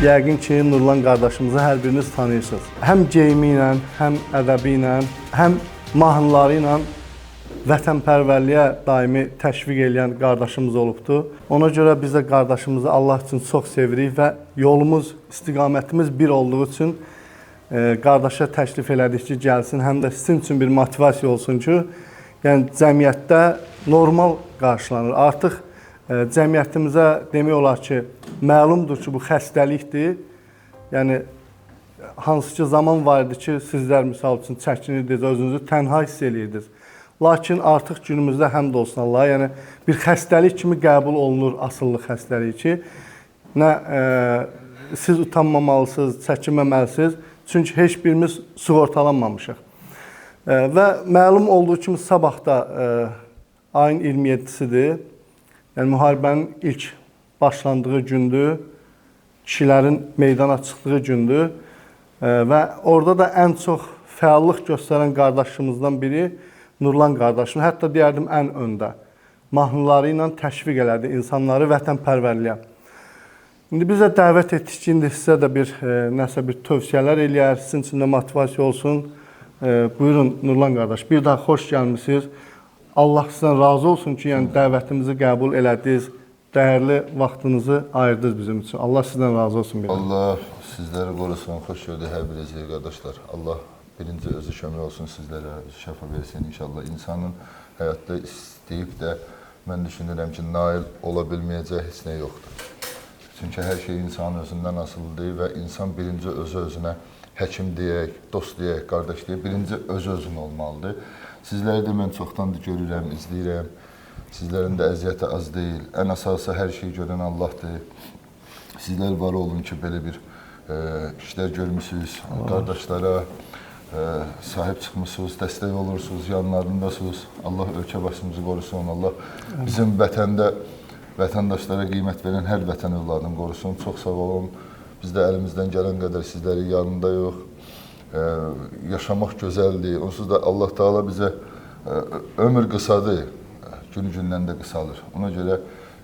Yəqin ki, Nurlan qardaşımızı hər biriniz tanıyırsınız. Həm geyimi ilə, həm ədəbi ilə, həm mahnıları ilə vətənpərvərliyə daimi təşviq edən qardaşımız olubdur. Ona görə biz də qardaşımızı Allah üçün çox sevirik və yolumuz, istiqamətimiz bir olduğu üçün qardaşa təklif elədik ki, gəlsin, həm də sizin üçün bir motivasiya olsun ki, yəni cəmiyyətdə normal qarşılanır. Artıq cəmiyyətimizə demək olar ki, məlumdur ki, bu xəstəlikdir. Yəni, hansı ki, zaman var idi ki, sizlər misal üçün çəkinirdiniz, özünüzü tənha hiss edirdiniz. Lakin artıq günümüzdə həmd olsun Allah, yəni bir xəstəlik kimi qəbul olunur asıllıq xəstəliyi ki, nə siz utanmamalısınız, çəkinməməlisiniz, çünki heç birimiz sığortalanmamışıq. Və məlum olduğu kimi sabah da ayın 27-sidir. Yəni, müharibənin ilk başlandığı gündür, kişilərin meydana çıxdığı gündür və orada da ən çox fəallıq göstərən qardaşımızdan biri Nurlan qardaşım, hətta deyərdim ən öndə. Mahnıları ilə təşviq elədi insanları vətənpərvərliyə. İndi biz də dəvət etdik ki, indi sizə də nəsə bir tövsiyələr eləyər, sizin üçün də motivasiya olsun. Buyurun Nurlan qardaş, bir daha xoş gəlmişsiniz. Allah sizdən razı olsun ki, yəni dəvətimizi qəbul elədiniz, dəyərli vaxtınızı ayırdınız bizim üçün. Allah sizdən razı olsun. Allah sizləri qorusun, xoş gördük hər birinizi qardaşlar. Allah birinci özü kömək olsun sizlərə, şəfa versin inşallah. İnsanın həyatda istəyib də mən düşünürəm ki, nail ola bilməyəcək heç nə yoxdur. Çünki hər şey insanın özündən asılıdır və insan birinci özü-özünə həkim deyək, dost deyək, qardaş deyək, birinci özü-özün olmalıdır. Sizləri də mən çoxdandır görürəm, izləyirəm. Sizlərin də əziyyəti az deyil. Ən əsası hər şeyi görən Allahdır. Sizlər var olun ki, belə bir işlər görmüsünüz. Qardaşlara sahib çıxmışsınız, dəstək olursunuz, yanlarındasınız. Allah ölkə başımızı qorusun. Allah bizim vətəndə vətəndaşlara qiymət verən hər vətən övladını qorusun. Çox sağ olun. Biz də əlimizdən gələn qədər sizlərin yanında yox. Yaşamaq gözəldir. Onsuz da Allah Teala bizə ömür qısadır, günü-gündən də qısalır. Ona görə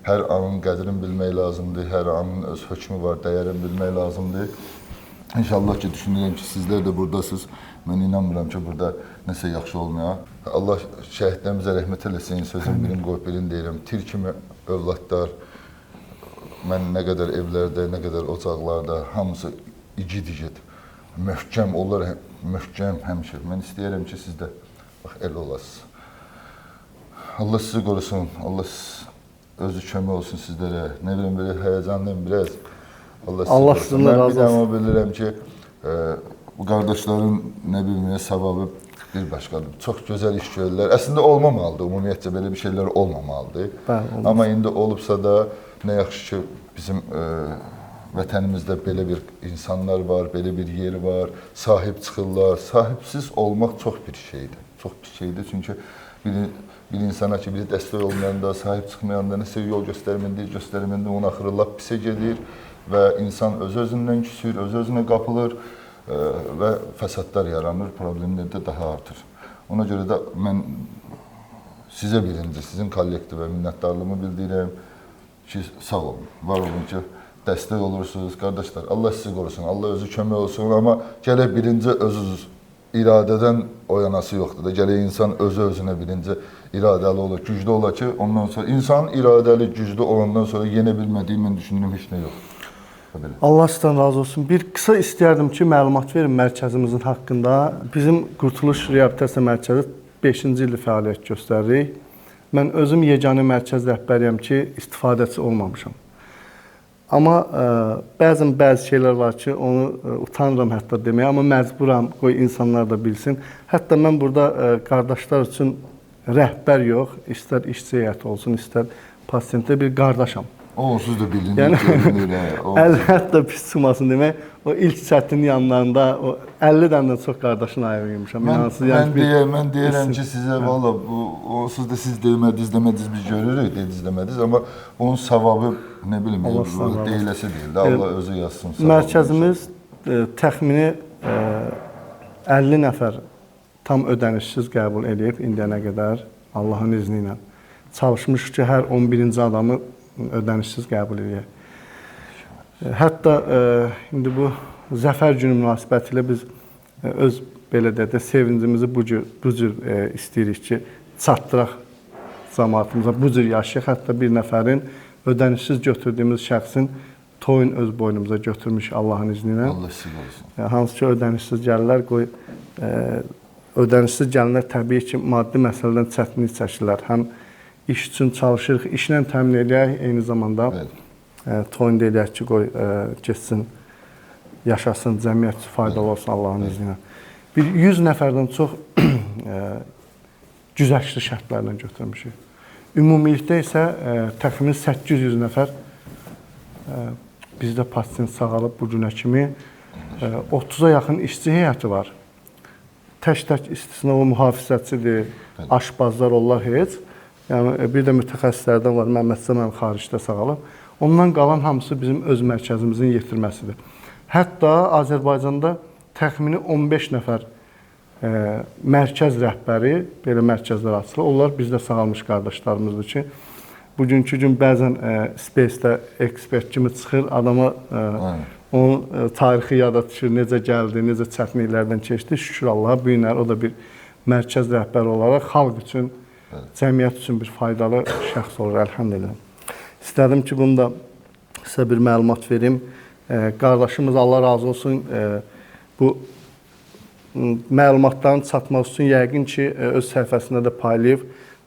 hər anın qədrini bilmək lazımdır, hər anın öz hökmü var, dəyərini bilmək lazımdır. İnşallah ki, düşünürəm ki, sizlər də buradasınız. Mən inanmıram ki, burada nəsə yaxşı olmaya. Allah şəhidlərimizə rəhmət eləsin, sözün birini qoyub birini deyirəm. Tir kimi övladlar, mən nə qədər evlərdə, nə qədər ocaqlarda, hamısı igid-igid. Möhkəm, onlar möhkəm həmişə. Mən istəyərəm ki, siz də elə olasınız. Allah sizi qorusun, Allah özü kömək olsun sizlərə. Nə biləm, belə həyəcanlıyım biraz. Allah sizinlə razı olsun. Mən bilirəm ki, bu qardaşların nə bilmə savabı bir başqadır. Çox gözəl iş görürlər. Əslində olmamalıdır, ümumiyyətcə belə bir şeylər olmamalıdır. Amma indi olubsa da nə yaxşı ki, bizim vətənimizdə belə bir insanlar var, belə bir yer var, sahib çıxırlar. Sahibsiz olmaq çox bir şeydir. Çox bir şeydir, çünki bir insana ki, biri dəstək olmayanda, sahib çıxmayanda, nəsə yol göstərməndə onun axırı lap pisə gedir və insan öz-özündən küsür, öz-özünə qapılır və fəsadlar yaranır, problemlər də daha artır. Ona görə də mən sizə birinci, sizin kollektivə minnətdarlığımı bildirirəm ki, sağ olun, var olun ki, dəstək olursunuz, qardaşlar. Allah sizi qorusun, Allah özü kömək olsun, amma gələk birinci özünüz iradədən oyanası yoxdur da. Gələk insan özü-özünə birinci iradəli olur, güclü olur ki, ondan sonra insanın iradəli, güclü olandan sonra yenə bilmədiyi, mən düşünürəm, heç nə yoxdur. Allah sizdən razı olsun. Bir qısa istəyərdim ki, məlumat verin mərkəzimizin haqqında. Bizim Qurtuluş Reabilitasiya Mərkəzi 5-ci ildir fəaliyyət göstəririk. Mən özüm yeganə mərkəz rəhbəriyəm ki, istifadəçi olmamışam. Amma bəzi şeylər var ki, onu utanıram hətta deməyə, amma məcburam, qoy insanlar da bilsin. Hətta mən burada qardaşlar üçün rəhbər yox, istər işçi heyəti olsun, istər pasiyentdə bir qardaşam. Onsuz da bilinir, yəni, hətta pis çıxmasın demək, o ilk çətin yanlarında 50 dəndən çox qardaşın ayırmışam. Mən deyirəm ki, sizə valla, onsuz da siz demədiniz, biz görürük, dediniz, amma onun savabı, nə bilim, deyiləsi deyil də, Allah özü yazsın. Mərkəzimiz təxmini 50 nəfər tam ödənişsiz qəbul edib indiyənə qədər, Allahın izni ilə. Çalışmışıq ki, hər 11-ci adamı ödənişsiz qəbul edək. Hətta indi bu Zəfər günü münasibətilə biz öz belə də sevincimizi bu cür istəyirik ki, çatdıraq cəmaatımıza, bu cür yaşayaq. Hətta bir nəfərin ödənişsiz götürdüyümüz şəxsin toyun öz boynumuza götürmüş Allahın izni ilə. Allah siz olsun. Hansı ki, ödənişsiz gəlirlər, ödənişsiz gələnlər təbii ki, maddi məsələdən çətinlik çəkirlər. Həm iş üçün çalışırıq, işlə təmin edək, eyni zamanda toyun da edək ki, geçsin, yaşasın, cəmiyyət üçün faydalı olsun Allahın izni ilə. Bir 100 nəfərdən çox güzəştli şərtlərlə götürmüşük. Ümumilikdə isə təxminən 800 nəfər bizdə pasient sağalıb bu günə kimi 30-a yaxın işçi heyəti var. Tək istisna o mühafizəçidir, aşbazlar onlar heç. Yəni bir də mütəxəssislərdən var, Məmmədcan xaricdə sağalıb. Ondan qalan hamısı bizim öz mərkəzimizin yetirməsidir. Hətta Azərbaycanda təxmini 15 nəfər mərkəz rəhbəri, belə mərkəzlər açılır. Onlar bizdə sağalmış qardaşlarımızdır ki, bugünkü gün bəzən Space-də ekspert kimi çıxır, adama onun tarixi yada düşür, necə gəldi, necə çətinliklərdən keçdi. Şükür Allaha, bu günlər o da bir mərkəz rəhbəri olaraq xalq üçün, cəmiyyət üçün bir faydalı şəxs olur, əlhamdülillah. İstədim ki, bunu da sizə bir məlumat verim. Qardaşımız Allah razı olsun, bu məlumatların çatması üçün yəqin ki, öz səhifəsində də paylayıb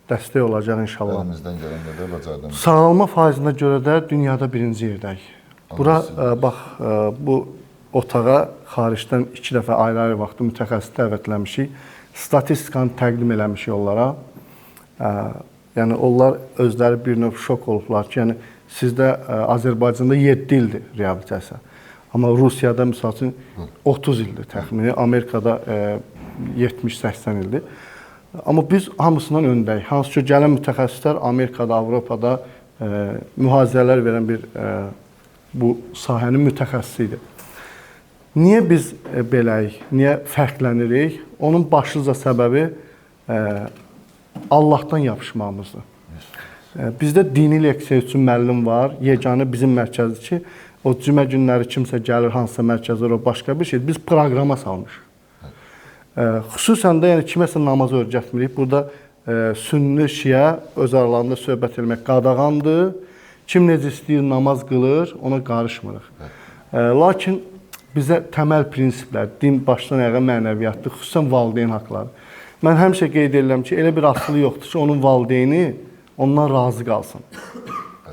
dəstək olacaq inşallah. Əlimizdən gələn qədər bacardığımız. Sağalma faizinə görə də dünyada birinci yerdəyik. Bura, bax, bu otağa xaricdən 2 dəfə ayrı-ayrı vaxtı mütəxəssis dəvətləmişik. Statistikanı təqdim eləmişik onlara. Yəni, onlar özləri bir növ şok olublar ki, yəni, sizdə Azərbaycanda 7 ildir reabilitasiya. Amma Rusiyada, misal üçün, 30 ildir təxmini, Amerikada 70-80 ildir. Amma biz hamısından öndəyik. Hansı ki, gələn mütəxəssislər Amerikada, Avropada mühazirələr verən bir bu sahənin mütəxəssisidir. Niyə biz beləyik, niyə fərqlənirik? Onun başlıca səbəbi Allahdan yapışmamızdır. Bizdə dini leksiya üçün müəllim var, yeganə bizim mərkəzdir ki, o cümə günləri kimsə gəlir, hansısa mərkəzlər, o başqa bir şey. Biz proqrama salmışıq. Xüsusən də yəni, kiməsə namaz öyrətmirik. Burada sünni, şiə öz aralarında söhbət etmək qadağandır. Kim necə istəyir namaz qılır, ona qarışmırıq. Lakin bizə təməl prinsiplər, din başdan ayağa mənəviyyatdır, xüsusən valideyn haqları. Mən həmişə qeyd edirəm ki, elə bir asılı yoxdur ki, onun valideyni ondan razı qalsın.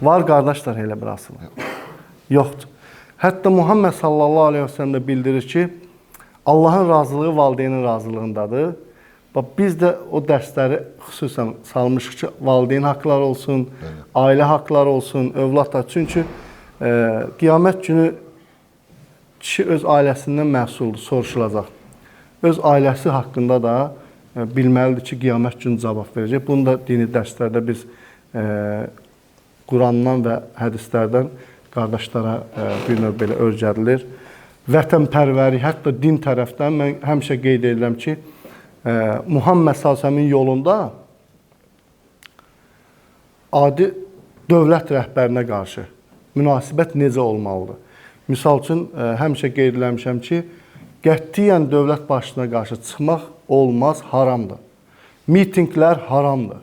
Var qardaşlar elə bir asılı? Yoxdur. Hətta Muhammed sallallahu aleyhi ve sellem də bildirir ki, Allahın razılığı valideynin razılığındadır. Biz də o dərsləri xüsusən salmışıq ki, valideyn haqları olsun, ailə haqları olsun, övladlar. Çünki qiyamət günü kişi öz ailəsindən məhsuldur, soruşulacaq. Öz ailəsi haqqında da bilməlidir ki, qiyamət günü cavab verəcək. Bunu da dini dərslərdə biz Qurandan və hədislərdən qardaşlara bir növ belə öyrədilir. Vətənpərvəri, hətta din tərəfdən mən həmişə qeyd edirəm ki, Muhammed s.ə.v-in yolunda adi dövlət rəhbərinə qarşı münasibət necə olmalıdır? Misal üçün, həmişə qeyd eləmişəm ki, qətiyyən dövlət başçısına qarşı çıxmaq olmaz, haramdır. Mitinqlər haramdır.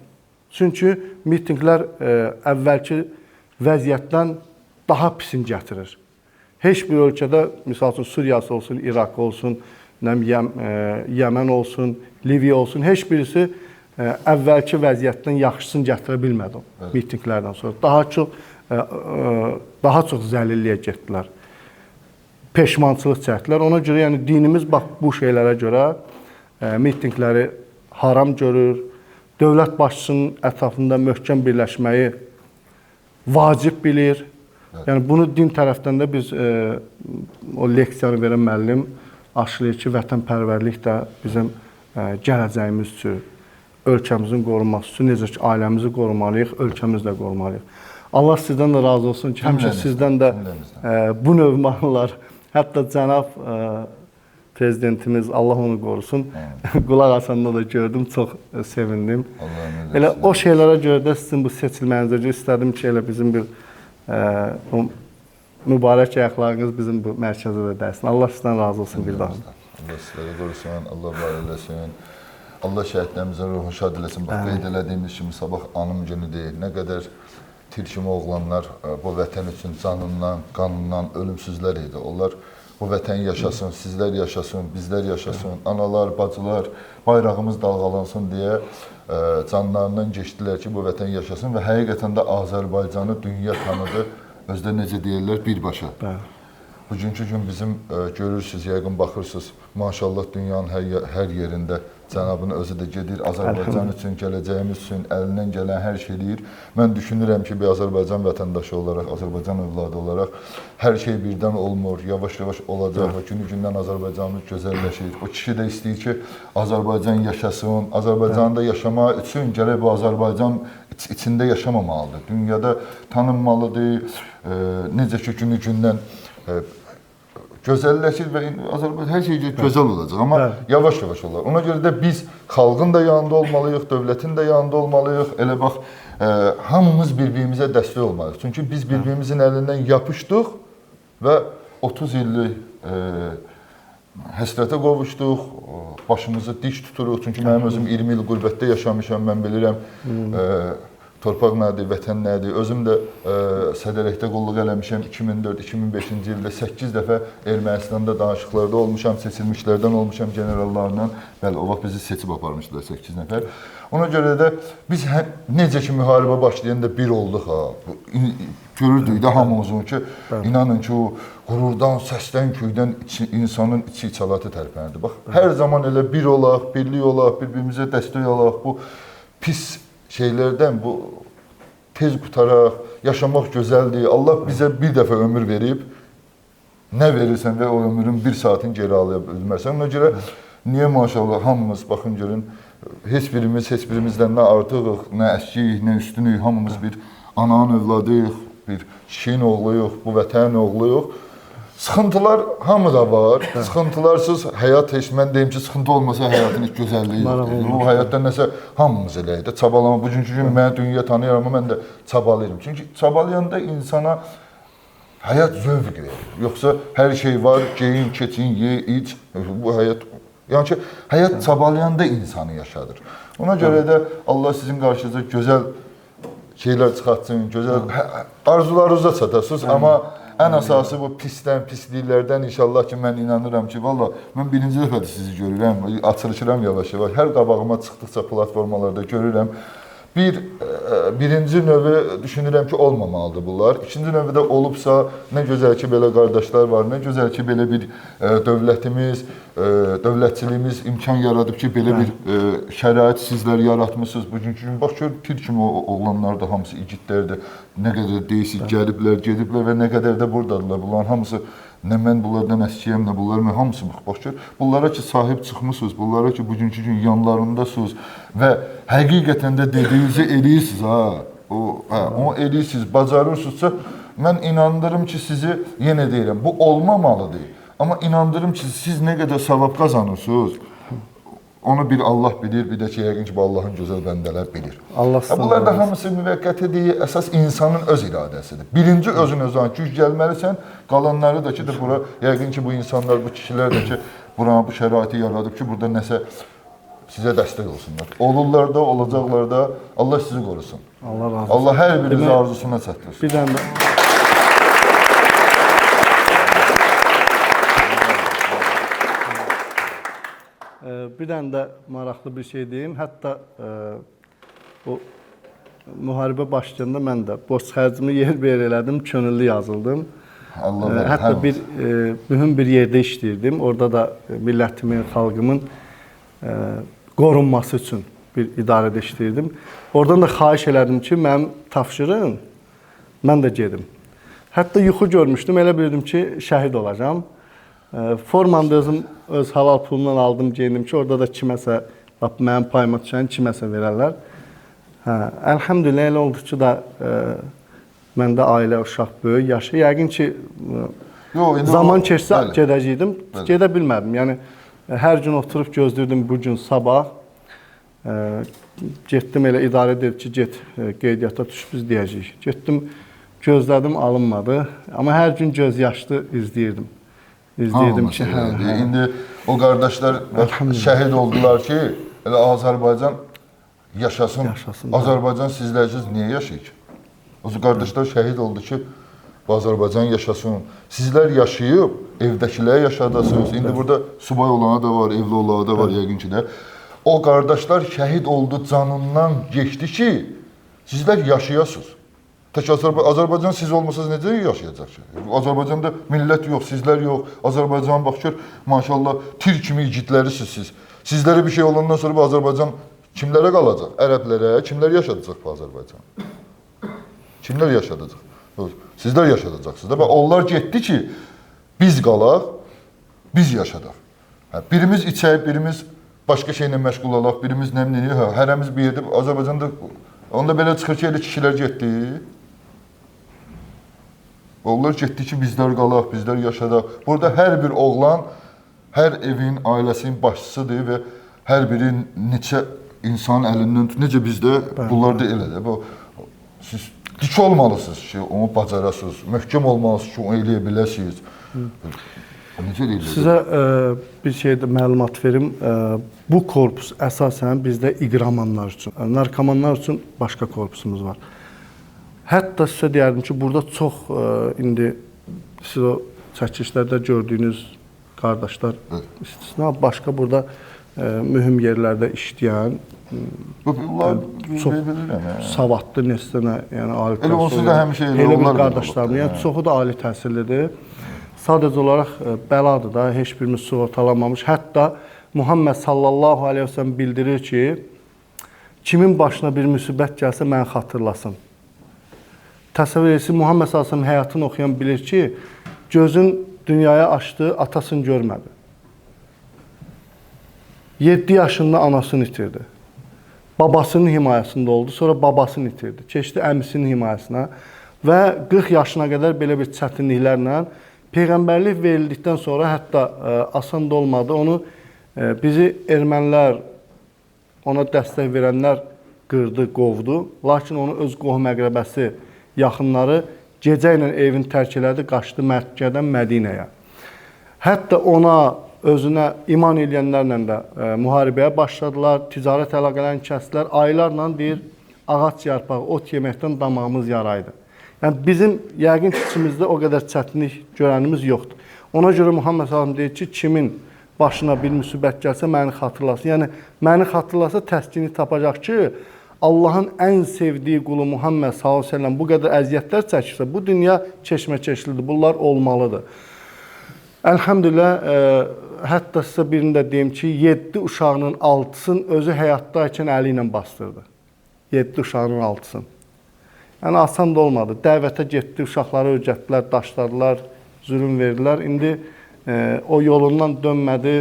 Çünki mitinqlər əvvəlki vəziyyətdən daha pisini gətirir. Heç bir ölkədə, misal üçün, Suriyası olsun, İraq olsun, Yəmən olsun, Liviya olsun, heç birisi əvvəlki vəziyyətdən yaxşısını gətirə bilmədi mitinqlərdən sonra. Daha çox zəlilliyə getdilər. Peşmançılıq çəkdilər. Ona görə, yəni dinimiz bax bu şeylərə görə mitinqləri haram görür. Dövlət başçısının ətrafında möhkəm birləşməyi vacib bilir. Yəni bunu din tərəfdən də biz o leksiyanı verən müəllim aşılayır ki, vətənpərvərlik də bizim gələcəyimiz üçün, ölkəmizin qorunması üçün, necə ki, ailəmizi qorumalıyıq, ölkəmizi də qorumalıyıq. Allah sizdən də razı olsun ki, həmişə sizdən də bu növ mahnılar, hətta cənab prezidentimiz, Allah onu qorusun, qulaq asanda da gördüm, çox sevindim. Elə o şeylərə görə də sizin bu seçilməyinizə görə istədim ki, elə bizim bir mübarək ayaqlarınız bizim bu mərkəzə də dəysin. Allah sizdən razı olsun bir daha. Allah sizləri qorusun, Allah var eləsin. Allah şəhidlərimizin ruhunu şad eləsin. Bax, qeyd elədiyimiz kimi sabah anım günü deyil. Nə qədər tilkimi oğlanlar bu vətən üçün canından, qanından ölümsüzlər idi. Onlar bu vətən yaşasın, sizlər yaşasın, bizlər yaşasın, analar, bacılar, bayrağımız dalğalansın deyə canlarından geçdilər ki, bu vətən yaşasın və həqiqətən də Azərbaycanı dünya tanıdı. Özdə necə deyirlər, birbaşa. Bugünkü gün bizim görürsünüz, yəqin baxırsınız, maşallah dünyanın hər yerində Cənabın özü də gedir, Azərbaycan üçün, gələcəyimiz üçün əlindən gələn hər şey eləyir. Mən düşünürəm ki, bir Azərbaycan vətəndaşı olaraq, Azərbaycan övladı olaraq hər şey birdən olmur, yavaş-yavaş olacaq və günü-gündən Azərbaycanımız gözəlləşir. O kişi də istəyir ki, Azərbaycan yaşasın, Azərbaycanda yaşamaq üçün gərək bu Azərbaycan içində yaşamamalıdır. Dünyada tanınmalıdır, necə ki, günü-gündən gözəlləşir və Azərbaycan hər şey gözəl olacaq, amma yavaş-yavaş olar. Ona görə də biz xalqın da yanında olmalıyıq, dövlətin də yanında olmalıyıq. Elə bax, hamımız bir-birimizə dəstək olmalıyıq. Çünki biz bir-birimizin əlindən yapışdıq və 30 illik həsrətə qovuşduq, başımızı dik tuturuq. Çünki mənim özüm 20 il qürbətdə yaşamışam, mən bilirəm. Torpaq nədir, vətən nədir? Özüm də sədərəkdə qulluq eləmişəm 2004-2005-ci ildə 8 dəfə Ermənistanda danışıqlarda olmuşam, seçilmişlərdən olmuşam generallarla. Bəli, o vaxt bizi seçib aparmışdılar 8 nəfər. Ona görə də biz necə ki müharibə başlayanda bir olduq ha. Görürdük də hamımızın ki, inanın ki o qururdan, səsdən, köydən insanın içi içalatı tərpənirdi. Bax, hər zaman elə bir olaq, birlik olaq, bir-birimizə dəstək olaq. Bu pis şeylərdən bu tez qutaraq, yaşamaq gözəldir. Allah bizə bir dəfə ömür verib, nə verirsən və o ömrün bir saatini geri alaya bilmərsən. Ona görə niyə maşallah hamımız baxın görün, heç birimizdən nə artığıq, nə əskiyik, nə üstünük, hamımız bir ananın övladıyıq, bir kişinin oğluyuq, bu vətənin oğluyuq. Sıxıntılar hamıda var. Sıxıntılarsız həyat heç mən deyim ki, sıxıntı olmasa həyatın heç gözəlliyi yoxdur. Bu həyatda nəsə hamımız eləyik də. Çabalama. Bugünkü gün mənə dünya tanıyıram, amma mən də çabalayıram. Çünki çabalayanda insana həyat zövq verir. Yoxsa hər şey var, geyin, keçin, ye, iç. Bu həyat, yəni ki, həyat çabalayanda insanı yaşadır. Ona görə də Allah sizin qarşınıza gözəl şeylər çıxartsın, gözəl arzularınıza çatasınız, amma ən əsası bu pisliklərdən inşallah ki, mən inanıram ki, valla, mən birinci dəfədir sizi görürəm, açılışıram yavaş-yavaş, hər qabağıma çıxdıqca platformalarda görürəm. Birinci növü düşünürəm ki, olmamalıdır bunlar. İkinci növü də olubsa, nə gözəl ki, belə qardaşlar var, nə gözəl ki, belə bir dövlətimiz, dövlətçiliyimiz imkan yaradıb ki, belə bir şərait sizlər yaratmışsınız. Bugünkü gün, bax, tir kimi oğlanlar da hamısı igidlərdir. Nə qədər deyisiz, gəliblər, gediblər və nə qədər də buradadırlar. Bunların hamısı, nə mən bunlardan əskiyəm, nə bunların hamısı bax gör. Bunlara ki, sahib çıxmısınız, bunlara ki, bugünkü gün yanlarındasınız və həqiqətən də dediyinizi eləyirsiniz, onu eləyirsiniz, bacarırsınızsa, mən inandırım ki, sizi, yenə deyirəm, bu olmamalıdır. Amma inandırım ki, siz nə qədər savab qazanırsınız, onu bir Allah bilir, bir də ki, yəqin ki, bu Allahın gözəl bəndələr bilir. Bunlar da hamısı müvəqqətidir, əsas insanın öz iradəsidir. Birinci özün-özünə güc gəlməlisən, qalanları da ki, bura, yəqin ki, bu insanlar, bu kişilər də ki, buranı, bu şəraiti yaradıb ki, burada nəsə sizə dəstək olsunlar. Olurlar da, olacaqlar da, Allah sizi qorusun. Allah razı olsun. Allah hər birinizi arzusuna çatdırsın. Bir dənə Bir dənə də maraqlı bir şey deyim. Hətta o müharibə başlayanda mən də borc xərcimi yer elədim, könüllü yazıldım. Hətta bir mühüm bir yerdə işləyirdim. Orada da millətimin, xalqımın qorunması üçün bir idarədə işləyirdim. Oradan da xahiş elədim ki, mənim tapşırın, mən də gedim. Hətta yuxu görmüşdüm, elə bildim ki, şəhid olacağam. Formanı da özüm öz halal pulundan aldım, geyindim ki, orada da kiməsə, mənim payıma düşən kiməsə verərlər. Əlhəmdülillah elə oldu ki da məndə ailə, uşaq, böyük, yaşı. Yəqin ki, zaman keçsə gedəcəkdim, gedə bilmədim. Yəni, hər gün oturub gözləyirdim bu gün sabah. Getdim elə idarə dedi ki, get qeydiyyata düş, biz deyəcəyik. Getdim, gözlədim, alınmadı. Amma hər gün göz yaşlı izləyirdim. İzləyirdim ki, İndi o qardaşlar şəhid oldular ki, elə Azərbaycan yaşasın. Azərbaycan sizlərsiz niyə yaşayır ki? O qardaşlar şəhid oldu ki, Azərbaycan yaşasın. Sizlər yaşayıb, evdəkilər yaşadasınız. İndi burada subay olana da var, evli olana da var yəqin ki də. O qardaşlar şəhid oldu, canından geçdi ki, sizlər yaşayasınız. Tək Azərbaycan siz olmasanız necə yaşayacaq ki? Azərbaycanda millət yox, sizlər yox. Azərbaycan baxır, maşallah, tir kimi igidlərisiniz siz. Sizlərə bir şey olandan sonra bu Azərbaycan kimlərə qalacaq? Ərəblərə, kimlər yaşadacaq bu Azərbaycan? Kimlər yaşadacaq? Sizlər yaşadacaqsınız da. Onlar getdi ki, biz qalaq, biz yaşadaq. Birimiz içək, birimiz başqa şeylə məşğul olaq, birimiz nə bilim, hərəmiz bir yerdə Azərbaycanda onda belə çıxır ki, elə kişilər getdi. Onlar getdi ki, bizlər qalaq, bizlər yaşadaq. Burada hər bir oğlan, hər evin, ailəsinin başçısıdır və hər biri neçə insan əlindən tutur. Necə bizdə, bunlar da elədir. Siz dik olmalısınız ki, onu bacarasınız. Möhkəm olmalısınız ki, onu eləyə biləsiniz. Necə eləyə? Sizə bir şeydə məlumat verim. Bu korpus əsasən bizdə iqramanlar üçün, narkomanlar üçün başqa korpusumuz var. Hətta sizə deyərdim ki, burada çox indi siz o çəkilişlərdə gördüyünüz qardaşlar istisna, başqa burada mühüm yerlərdə işləyən çox savadlı, neçə yəni ali təhsilli, elə bir qardaşlarım, yəni çoxu da ali təhsillidir. Sadəcə olaraq bəladır da, heç birimiz sığortalanmamış. Hətta Muhammed sallallahu aleyhi ve sellem bildirir ki, kimin başına bir müsibət gəlsə məni xatırlasın. Təsəvvür etsin, Muhammed sallallahu aleyhi ve sellem həyatını oxuyan bilir ki, gözün dünyaya açdı, atasını görmədi. 7 yaşında anasını itirdi. Babasının himayəsində oldu, sonra babasını itirdi. Keçdi əmisinin himayəsinə və 40 yaşına qədər belə bir çətinliklərlə Peyğəmbərlik verildikdən sonra hətta asan da olmadı. Onu bizi ermənilər, ona dəstək verənlər qırdı, qovdu. Lakin onu öz qohum əqrəbəsi, yaxınları gecə ilə evini tərk elədi, qaçdı Məkkədən Mədinəyə. Hətta ona, özünə iman edənlərlə də müharibəyə başladılar, ticarət əlaqələrini kəsdilər. Aylarla deyir, ağac yarpağı, ot yeməkdən damağımız yaraydı. Yəni bizim yəqin ki, içimizdə o qədər çətinlik görənimiz yoxdur. Ona görə Muhammed sallallahu deyir ki, kimin başına bir müsibət gəlsə məni xatırlasın. Yəni məni xatırlasa təskinlik tapacaq ki, Allahın ən sevdiyi qulu Muhammed sallallahu əleyhi bu qədər əziyyətlər çəkirsə, bu dünya çeşməkeşlidir. Bunlar olmalıdır. Əlhamdülillah, hətta sizə birini də deyim ki, 7 uşağının 6'sını özü həyatdayken əli ilə bastırdı. 7 uşağının 6'sını. Yəni asan da olmadı. Dəvətə getdi, uşaqları öyrətdilər, daşladılar, zülüm verdilər. İndi o yolundan dönmədi.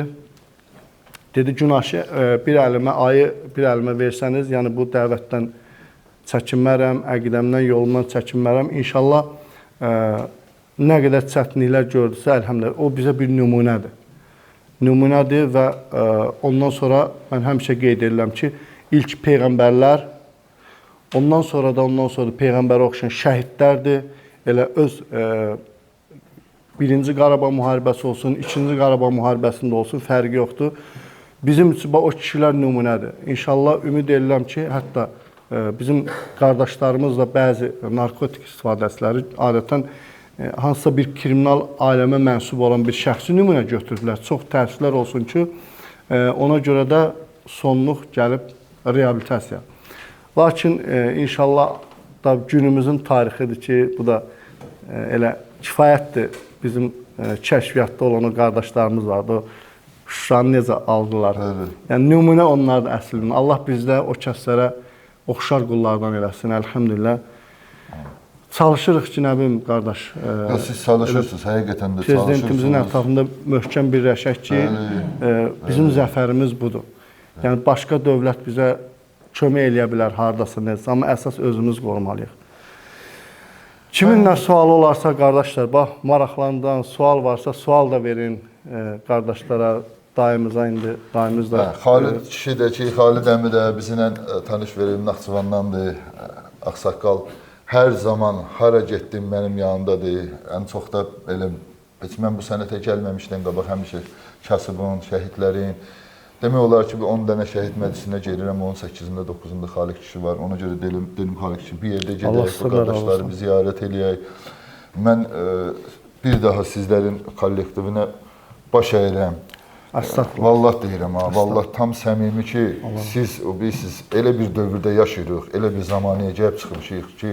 Dedi, günahı bir əlimə, ayı bir əlimə versəniz, yəni bu dəvətdən çəkinmərəm, əqidəmdən, yolundan çəkinmərəm. İnşallah nə qədər çətinliklər gördüsə, əlhəmdülillah, o bizə bir nümunədir. Nümunədir və ondan sonra mən həmişə qeyd edirəm ki, ilk peyğəmbərlər, ondan sonra Peyğəmbərə oxşayan şəhidlərdir. Elə öz 1-ci Qarabağ müharibəsi olsun, 2-ci Qarabağ müharibəsində olsun, fərqi yoxdur. Bizim üçün o kişilər nümunədir. İnşallah ümid edirəm ki, hətta bizim qardaşlarımız da bəzi narkotik istifadəçiləri adətən hansısa bir kriminal aləmə mənsub olan bir şəxsi nümunə götürdülər. Çox təəssüflər olsun ki, ona görə də sonluq gəlib reabilitasiya. Lakin inşallah da günümüzün tarixidir ki, bu da elə kifayətdir. Bizim kəşfiyyatda olan o qardaşlarımız vardı, o Şuşanı necə aldılar. Yəni nümunə onlardır əslində. Allah bizdə o kəslərə oxşar qullardan eləsin, əlhamdülillah. Çalışırıq ki, nə bilim, qardaş. Siz çalışırsınız, həqiqətən də çalışırsınız. Prezidentimizin ətrafında möhkəm birləşək ki, bizim zəfərimiz budur. Yəni başqa dövlət bizə kömək eləyə bilər, haradasa necə, amma əsas özümüz qorumalıyıq. Kiminlə sualı olarsa, qardaşlar, bax, maraqlandan sual varsa, sual da verin qardaşlara, dayımıza indi, dayımız da. Xalid kişi də ki, Xalid əmi də bizimlə tanış verim, Naxçıvandandır, Ağsaqqal. hər zaman hara getdim mənim yanımdadır. Ən çox da elə heç mən bu sənətə gəlməmişdən qabaq həmişə kasıbın, şəhidlərin. Demək olar ki, 10 dənə şəhid məclisinə gedirəm, 18-də, 9-da Xaliq kişi var. Ona görə dedim Xaliq kişi bir yerdə gedək, bu qardaşları bir ziyarət eləyək. Mən bir daha sizlərin kollektivinə baş əyirəm. Vallah deyirəm ha, vallah tam səmimi ki, siz elə bir dövrdə yaşayırıq, elə bir zamanıya gəlib çıxmışıq ki,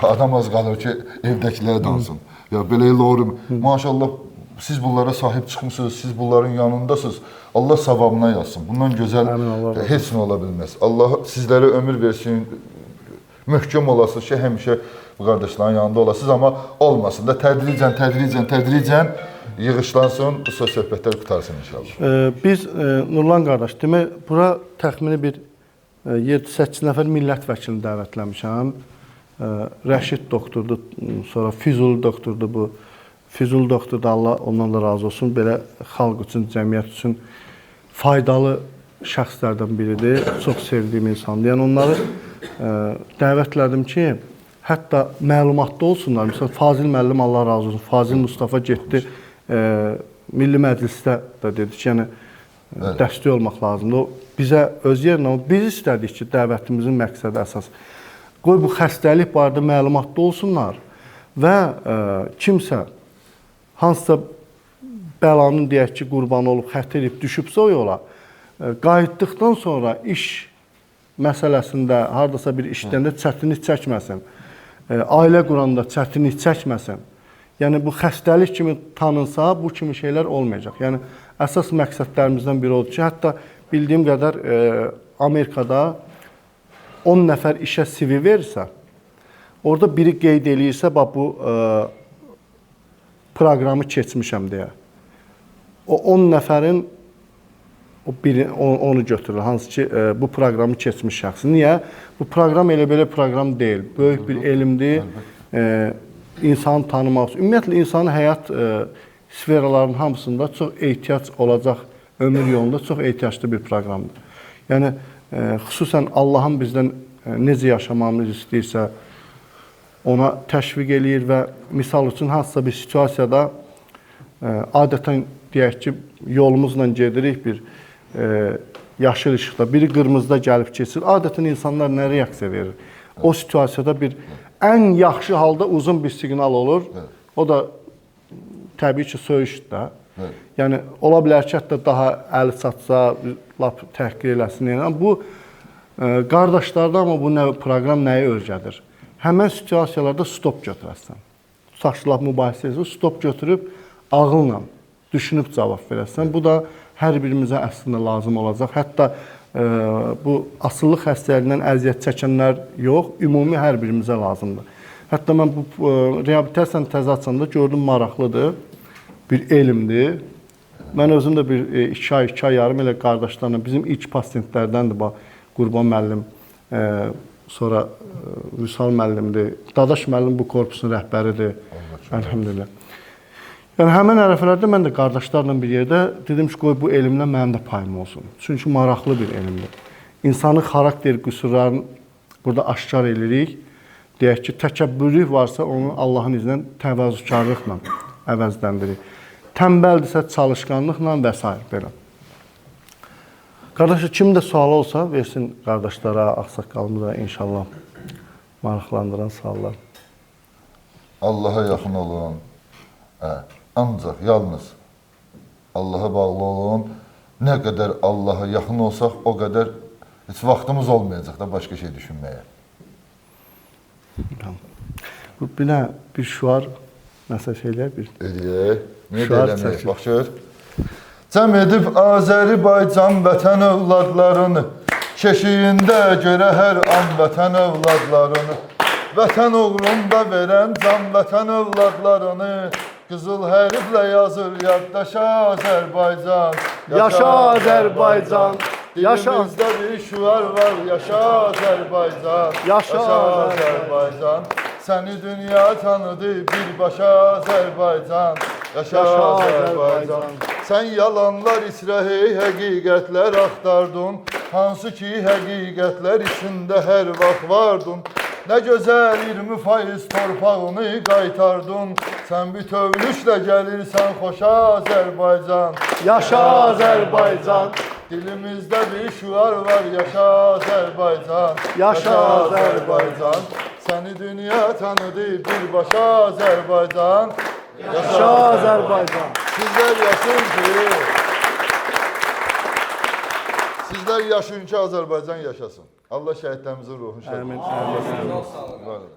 adam az qalır ki, evdəkilərə dansın. Ya belə elə olur. Maşallah siz bunlara sahib çıxmısınız, siz bunların yanındasınız. Allah savabına yazsın. Bundan gözəl heç nə ola bilməz. Allah sizlərə ömür versin, möhkəm olasınız ki, həmişə bu qardaşların yanında olasınız, amma olmasın da tədricən yığışlansın, bu söhbətlər qutarsın inşallah. Biz, Nurlan qardaş, demək, bura təxmini bir 7-8 nəfər millət vəkilini dəvətləmişəm. Rəşid doktordur, sonra Füzuli doktordur bu. Füzuli doktor da Allah ondan da razı olsun. Belə xalq üçün, cəmiyyət üçün faydalı şəxslərdən biridir. Çox sevdiyim insandır. Yəni onları dəvətlədim ki, hətta məlumatda olsunlar. Məsələn, Fazil müəllim Allah razı olsun. Fazil Mustafa getdi Milli Məclisdə də dedi ki, yəni dəstək olmaq lazımdır. O bizə öz yerinə, biz istədik ki, dəvətimizin məqsədi əsas. Qoy bu xəstəlik barədə məlumatda olsunlar və kimsə hansısa bəlanın deyək ki, qurbanı olub, xətr edib, düşübsə o yola, qayıtdıqdan sonra iş məsələsində, haradasa bir işləndə çətinlik çəkməsin, ailə quranda çətinlik çəkməsin. Yəni, bu xəstəlik kimi tanınsa, bu kimi şeylər olmayacaq. Yəni, əsas məqsədlərimizdən biri odur ki, hətta bildiyim qədər Amerikada 10 nəfər işə CV verirsə, orada biri qeyd eləyirsə, bu proqramı keçmişəm deyə. O 10 nəfərin onu götürür, hansı ki, bu proqramı keçmiş şəxsi. Niyə? Bu proqram elə-belə proqram deyil. Böyük bir elmdir, insanı tanımaq üçün. Ümumiyyətlə, insanın həyat sferalarının hamısında çox ehtiyac olacaq, ömür yolunda çox ehtiyaclı bir proqramdır. Yəni, xüsusən Allahın bizdən necə yaşamamızı istəyirsə, ona təşviq eləyir və misal üçün hansısa bir situasiyada adətən deyək ki, yolumuzla gedirik bir yaşıl işıqda, biri qırmızıda gəlib keçir. Adətən insanlar nə reaksiya verir? O situasiyada bir ən yaxşı halda uzun bir siqnal olur. O da təbii ki, söyüşdür də. Yəni, ola bilər ki, hətta daha əli çatsa, lap təhqir eləsin. Bu, qardaşlarda amma bu proqram nəyi öyrədir? Həmən situasiyalarda stop götürəsən. Saçlaq mübahisə edirsən, stop götürüb, ağılla düşünüb cavab verəsən. Bu da hər birimizə əslində lazım olacaq. Hətta bu asıllıq xəstəliyindən əziyyət çəkənlər yox, ümumi hər birimizə lazımdır. Hətta mən bu reabilitasiyanı təzə açanda gördüm, maraqlıdır, bir elmdir. Mən özüm də bir 2 ay, 2 ay yarım elə qardaşlarla, bizim ilk pasiyentlərdəndir, Qurban müəllim, sonra Vüsal müəllimdir, Dadaş müəllim bu korpusun rəhbəridir, əlhəmdülillah. Yəni, həmən ərəfələrdə mən də qardaşlarla bir yerdə dedim ki, qoy bu elmlə mənim də payım olsun. Çünki maraqlı bir elmdir. İnsanın xarakter qüsurlarını burada aşkar edirik. Deyək ki, təkəbbürlük varsa, onu Allahın iznən təvazükarlıqla əvəzləndirik. Tənbəldirsə, çalışqanlıqla və s. belə. Qardaşlar, kimin də sualı olsa, versin qardaşlara, ağsaqqalımıza inşallah maraqlandıran suallar. Allaha yaxın olun. Ancaq, yalnız Allaha bağlı olun. Nə qədər Allaha yaxın olsaq, o qədər heç vaxtımız olmayacaq da başqa şey düşünməyə. Bir şuar, nəsə şeylər, bir şuar çəkir. Baxır. Cəm edib Azərbaycan vətən övladlarını, keşiyində görə hər an vətən övladlarını, vətən uğrunda verən can vətən övladlarını, qızıl hərflə yazır yaddaşa Azərbaycan. Yaşa Azərbaycan, dilimizdə bir şüar var, yaşa Azərbaycan, yaşa Azərbaycan. Səni dünya tanıdı birbaşa Azərbaycan, yaşa Azərbaycan. Sən yalanlar israhi həqiqətlər axtardın, hansı ki həqiqətlər içində hər vaxt vardın. Nə gözəl 20% torpağını qaytardın. Sən bütövlüklə gəlirsən xoşa Azərbaycan. Yaşa Azərbaycan, Dilimizdə bir şüar var, yaşa Azərbaycan. Yaşa Azərbaycan. Səni dünya tanıdı birbaşa Azərbaycan. Yaşa Azərbaycan. Sizlər yaşayın ki, sizlər yaşayın ki Azərbaycan yaşasın. Allah şəhidlərimizin ruhunu şəhid. Amin. Var olun.